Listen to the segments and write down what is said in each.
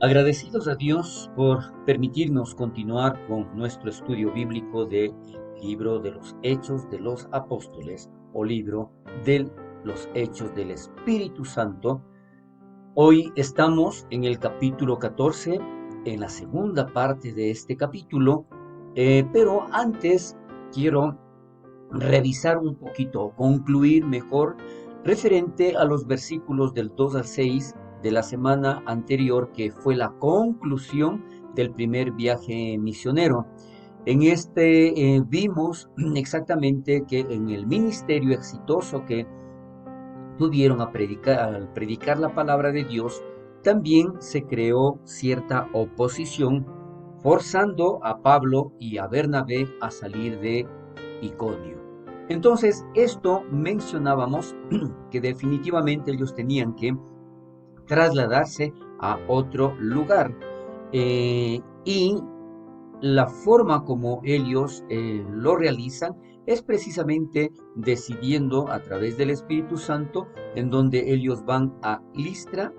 Agradecidos a Dios por permitirnos continuar con nuestro estudio bíblico del libro de los Hechos de los Apóstoles o libro de los Hechos del Espíritu Santo. Hoy estamos en el capítulo 14, en la segunda parte de este capítulo, pero antes quiero revisar un poquito, concluir mejor referente a los versículos del 2 al 6 de la semana anterior, que fue la conclusión del primer viaje misionero. En este vimos exactamente que en el ministerio exitoso que tuvieron al predicar la palabra de Dios, también se creó cierta oposición, forzando a Pablo y a Bernabé a salir de Iconio. Entonces, esto mencionábamos que definitivamente ellos tenían que trasladarse a otro lugar. Y la forma como ellos lo realizan es precisamente decidiendo a través del Espíritu Santo, en donde ellos van a Listra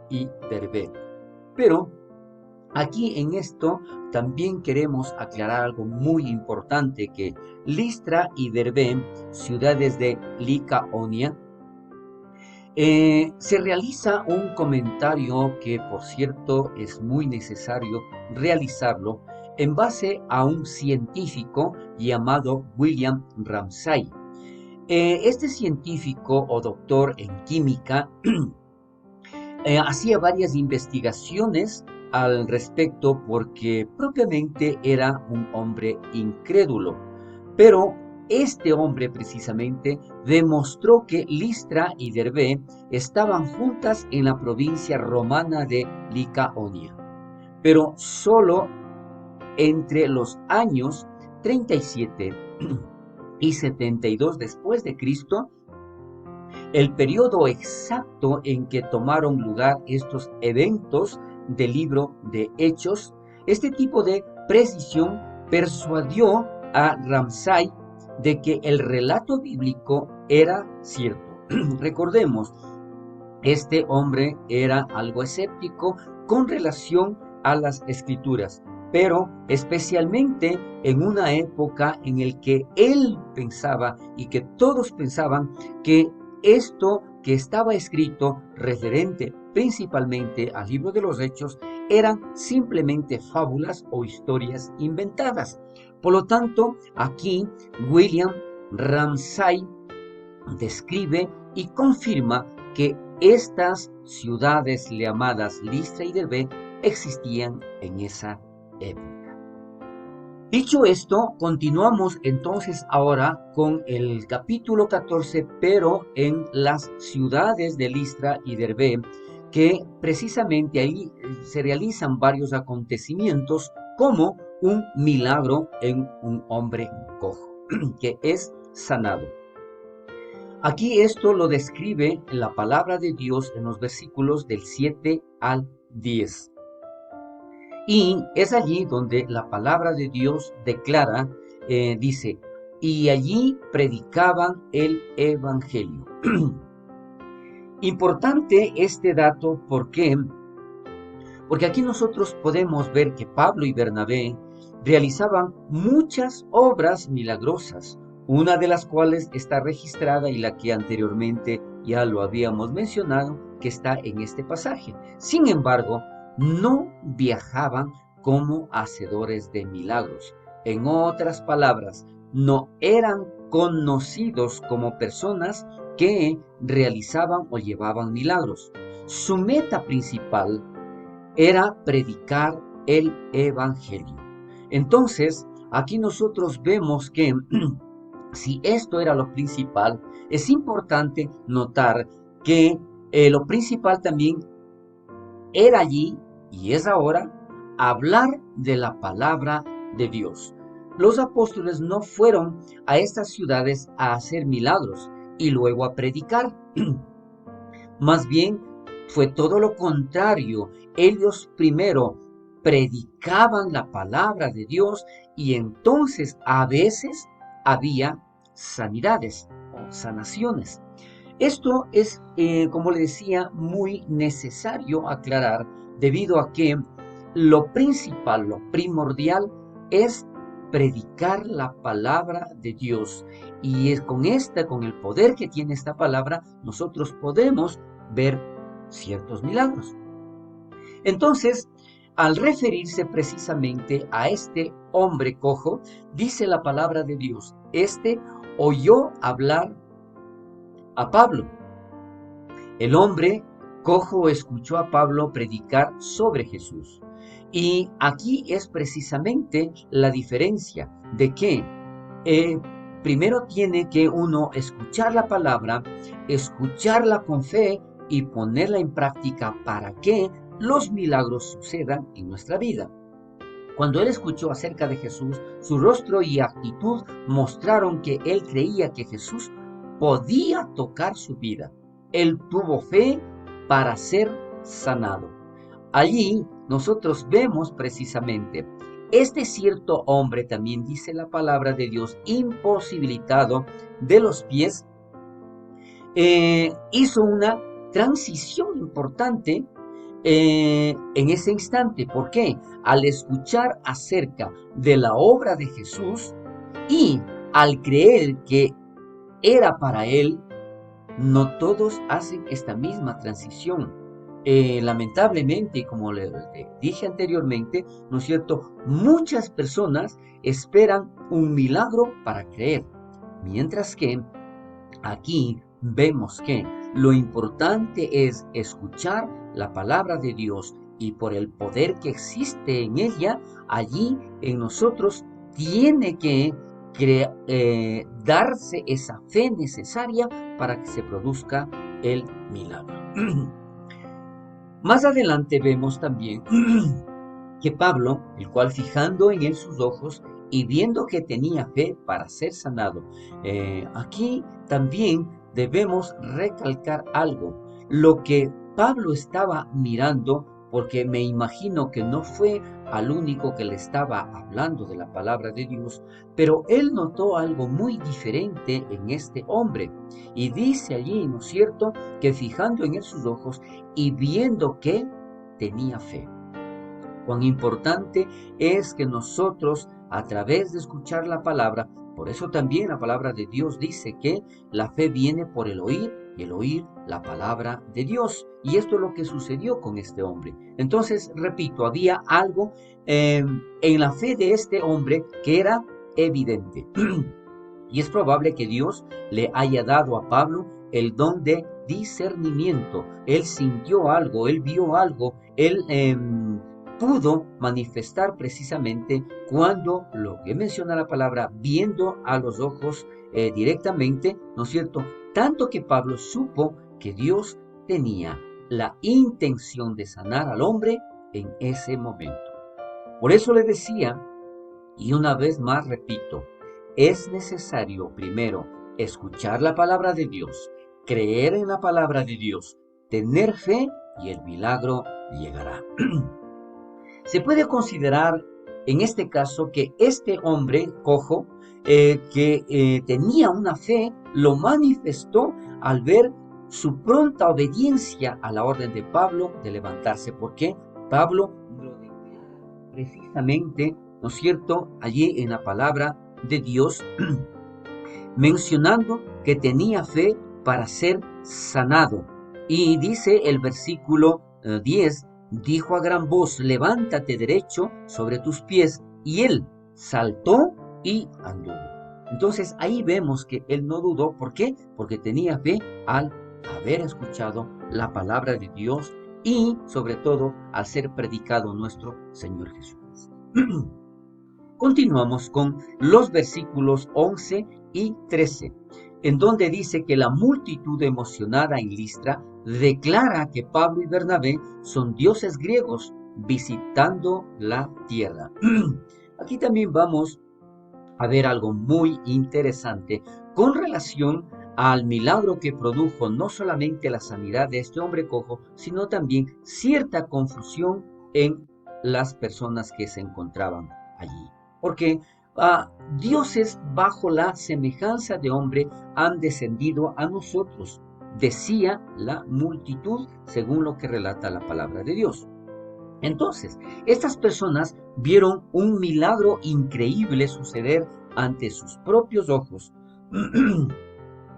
y Derbe. Pero aquí en esto también queremos aclarar algo muy importante, que Listra y Derbe, ciudades de Licaonia, se realiza un comentario que, por cierto, es muy necesario realizarlo en base a un científico llamado William Ramsay. Este científico o doctor en química hacía varias investigaciones al respecto porque propiamente era un hombre incrédulo. Pero este hombre precisamente demostró que Listra y Derbe estaban juntas en la provincia romana de Licaonia, pero solo entre los años 37 y 72 después de Cristo, el periodo exacto en que tomaron lugar estos eventos del libro de Hechos. Este tipo de precisión persuadió a Ramsay de que el relato bíblico era cierto. Recordemos, este hombre era algo escéptico con relación a las escrituras, pero especialmente en una época en el que él pensaba y que todos pensaban que esto que estaba escrito referente principalmente al libro de los Hechos eran simplemente fábulas o historias inventadas. Por lo tanto, aquí William Ramsay describe y confirma que estas ciudades llamadas Listra y Derbe existían en esa época. Dicho esto, continuamos entonces ahora con el capítulo 14, pero en las ciudades de Listra y Derbe, que precisamente ahí se realizan varios acontecimientos, como un milagro en un hombre cojo, que es sanado. Aquí esto lo describe la palabra de Dios en los versículos del 7 al 10. Y es allí donde la palabra de Dios declara, dice, y allí predicaban el Evangelio. Importante este dato, ¿por qué? Porque aquí nosotros podemos ver que Pablo y Bernabé realizaban muchas obras milagrosas, una de las cuales está registrada y la que anteriormente ya lo habíamos mencionado, que está en este pasaje. Sin embargo, no viajaban como hacedores de milagros. En otras palabras, no eran conocidos como personas que realizaban o llevaban milagros. Su meta principal era predicar el Evangelio. Entonces, aquí nosotros vemos que si esto era lo principal, es importante notar que lo principal también era allí y es ahora hablar de la palabra de Dios. Los apóstoles no fueron a estas ciudades a hacer milagros y luego a predicar. Más bien fue todo lo contrario. Ellos primero predicaban la palabra de Dios y entonces a veces había sanidades o sanaciones. Esto es, como le decía, muy necesario aclarar debido a que lo principal, lo primordial es predicar la palabra de Dios. Y es con el poder que tiene esta palabra, nosotros podemos ver ciertos milagros. Entonces, al referirse precisamente a este hombre cojo, dice la palabra de Dios, este oyó hablar a Pablo. El hombre cojo escuchó a Pablo predicar sobre Jesús. Y aquí es precisamente la diferencia de que eh, primero tiene que uno escuchar la palabra, escucharla con fe y ponerla en práctica para que los milagros sucedan en nuestra vida. Cuando él escuchó acerca de Jesús, su rostro y actitud mostraron que él creía que Jesús podía tocar su vida. Él tuvo fe para ser sanado. Allí nosotros vemos precisamente este cierto hombre, también dice la palabra de Dios, imposibilitado de los pies, hizo una transición importante en ese instante. ¿Por qué? Al escuchar acerca de la obra de Jesús y al creer que era para él, no todos hacen esta misma transición. Lamentablemente, como le dije anteriormente, ¿no es cierto? Muchas personas esperan un milagro para creer, mientras que aquí vemos que lo importante es escuchar la palabra de Dios y por el poder que existe en ella, allí en nosotros tiene que darse esa fe necesaria para que se produzca el milagro. Más adelante vemos también que Pablo, el cual fijando en él sus ojos y viendo que tenía fe para ser sanado, aquí también debemos recalcar algo, lo que Pablo estaba mirando, porque me imagino que no fue al único que le estaba hablando de la palabra de Dios, pero él notó algo muy diferente en este hombre. Y dice allí, ¿no es cierto?, que fijando en él sus ojos y viendo que tenía fe. Cuán importante es que nosotros, a través de escuchar la palabra, por eso también la palabra de Dios dice que la fe viene por el oír y el oír la palabra de Dios. Y esto es lo que sucedió con este hombre. Entonces, repito, había algo en la fe de este hombre que era evidente. Y es probable que Dios le haya dado a Pablo el don de discernimiento. Él sintió algo, él vio algo, él pudo manifestar precisamente cuando lo que menciona la palabra, viendo a los ojos directamente, ¿no es cierto? Tanto que Pablo supo que Dios tenía la intención de sanar al hombre en ese momento. Por eso le decía, y una vez más repito, es necesario primero escuchar la palabra de Dios, creer en la palabra de Dios, tener fe y el milagro llegará. Se puede considerar en este caso que este hombre cojo, que tenía una fe, lo manifestó al ver su pronta obediencia a la orden de Pablo de levantarse. Porque Pablo lo declara precisamente, ¿no es cierto?, allí en la palabra de Dios, mencionando que tenía fe para ser sanado. Y dice el versículo 10, dijo a gran voz, levántate derecho sobre tus pies. Y él saltó y anduvo. Entonces ahí vemos que él no dudó. ¿Por qué? Porque tenía fe al haber escuchado la palabra de Dios y sobre todo al ser predicado nuestro Señor Jesucristo. Continuamos con los versículos 11 y 13, en donde dice que la multitud emocionada en Listra declara que Pablo y Bernabé son dioses griegos visitando la tierra. Aquí también vamos a ver algo muy interesante con relación al milagro que produjo no solamente la sanidad de este hombre cojo, sino también cierta confusión en las personas que se encontraban allí. Porque dioses bajo la semejanza de hombre han descendido a nosotros. decía la multitud, según lo que relata la palabra de Dios. Entonces, estas personas vieron un milagro increíble suceder ante sus propios ojos,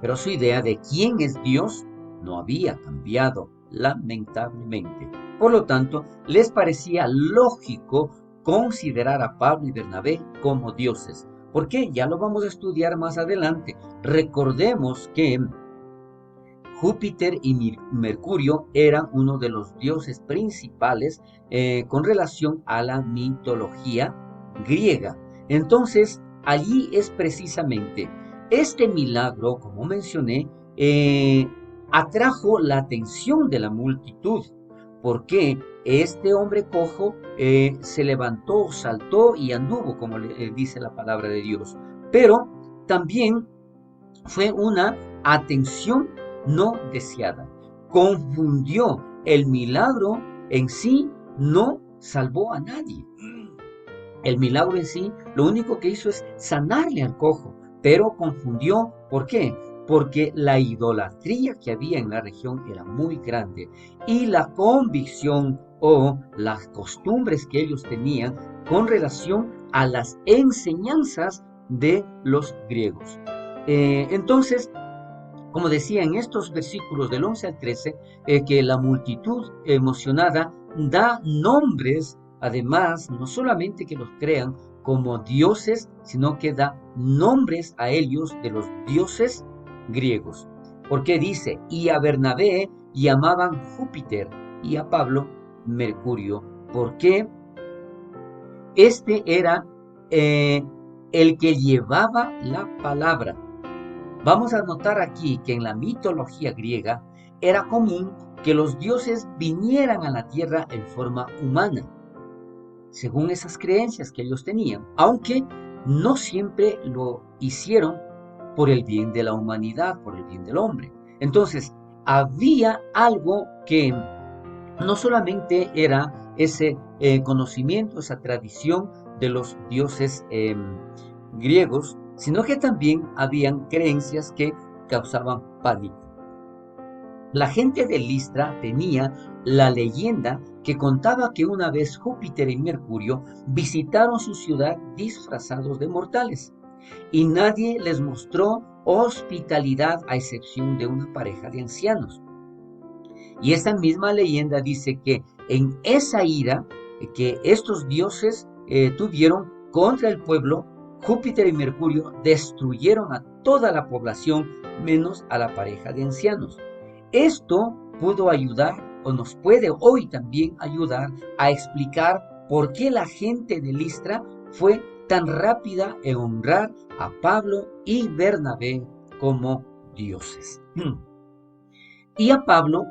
pero su idea de quién es Dios no había cambiado, lamentablemente. Por lo tanto, les parecía lógico considerar a Pablo y Bernabé como dioses. ¿Por qué? Ya lo vamos a estudiar más adelante. Recordemos que Júpiter y Mercurio eran uno de los dioses principales con relación a la mitología griega. Entonces, allí es precisamente este milagro, como mencioné, atrajo la atención de la multitud, porque este hombre cojo se levantó, saltó y anduvo, como dice la palabra de Dios. Pero también fue una atención no deseada. Confundió el milagro en sí, no salvó a nadie. El milagro en sí, lo único que hizo es sanarle al cojo, pero confundió. ¿Por qué? Porque la idolatría que había en la región era muy grande y la convicción o las costumbres que ellos tenían con relación a las enseñanzas de los griegos. Entonces, como decía en estos versículos del 11 al 13, que la multitud emocionada da nombres, además, no solamente que los crean como dioses, sino que da nombres a ellos de los dioses griegos. Porque dice, y a Bernabé llamaban Júpiter y a Pablo Mercurio, porque este era el que llevaba la palabra. Vamos a notar aquí que en la mitología griega era común que los dioses vinieran a la tierra en forma humana, según esas creencias que ellos tenían, aunque no siempre lo hicieron por el bien de la humanidad, por el bien del hombre. Entonces, había algo que no solamente era ese conocimiento, esa tradición de los dioses griegos, sino que también habían creencias que causaban pánico. La gente de Listra tenía la leyenda que contaba que una vez Júpiter y Mercurio visitaron su ciudad disfrazados de mortales y nadie les mostró hospitalidad a excepción de una pareja de ancianos. Y esta misma leyenda dice que en esa ira que estos dioses tuvieron contra el pueblo, Júpiter y Mercurio destruyeron a toda la población menos a la pareja de ancianos. Esto pudo ayudar o nos puede hoy también ayudar a explicar por qué la gente de Listra fue tan rápida en honrar a Pablo y Bernabé como dioses. Y a Pablo,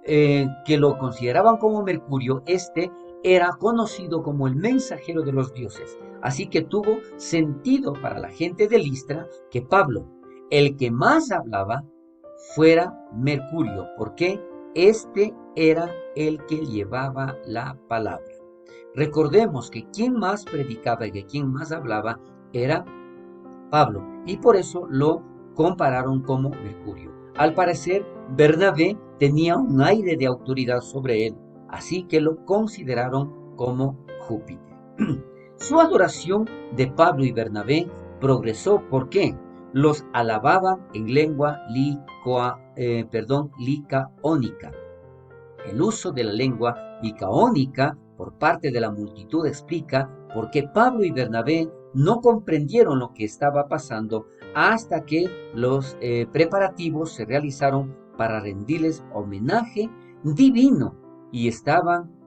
que lo consideraban como Mercurio, este era conocido como el mensajero de los dioses. Así que tuvo sentido para la gente de Listra que Pablo, el que más hablaba, fuera Mercurio, porque este era el que llevaba la palabra. Recordemos que quien más predicaba y que quien más hablaba era Pablo, y por eso lo compararon como Mercurio. Al parecer, Bernabé tenía un aire de autoridad sobre él, así que lo consideraron como Júpiter. Su adoración de Pablo y Bernabé progresó porque los alababan en lengua licaónica. El uso de la lengua licaónica por parte de la multitud explica por qué Pablo y Bernabé no comprendieron lo que estaba pasando hasta que los preparativos se realizaron para rendirles homenaje divino y estaban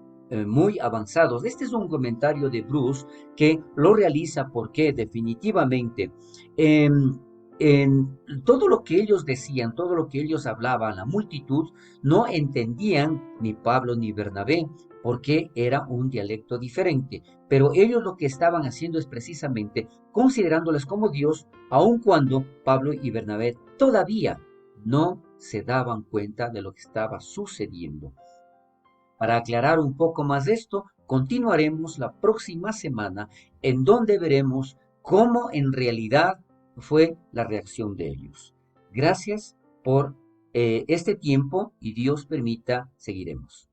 muy avanzados. Este es un comentario de Bruce que lo realiza porque definitivamente en todo lo que ellos decían, todo lo que ellos hablaban, la multitud no entendían ni Pablo ni Bernabé porque era un dialecto diferente, pero ellos lo que estaban haciendo es precisamente considerándoles como Dios, aun cuando Pablo y Bernabé todavía no se daban cuenta de lo que estaba sucediendo. Para aclarar un poco más de esto, continuaremos la próxima semana en donde veremos cómo en realidad fue la reacción de ellos. Gracias por este tiempo y Dios permita, seguiremos.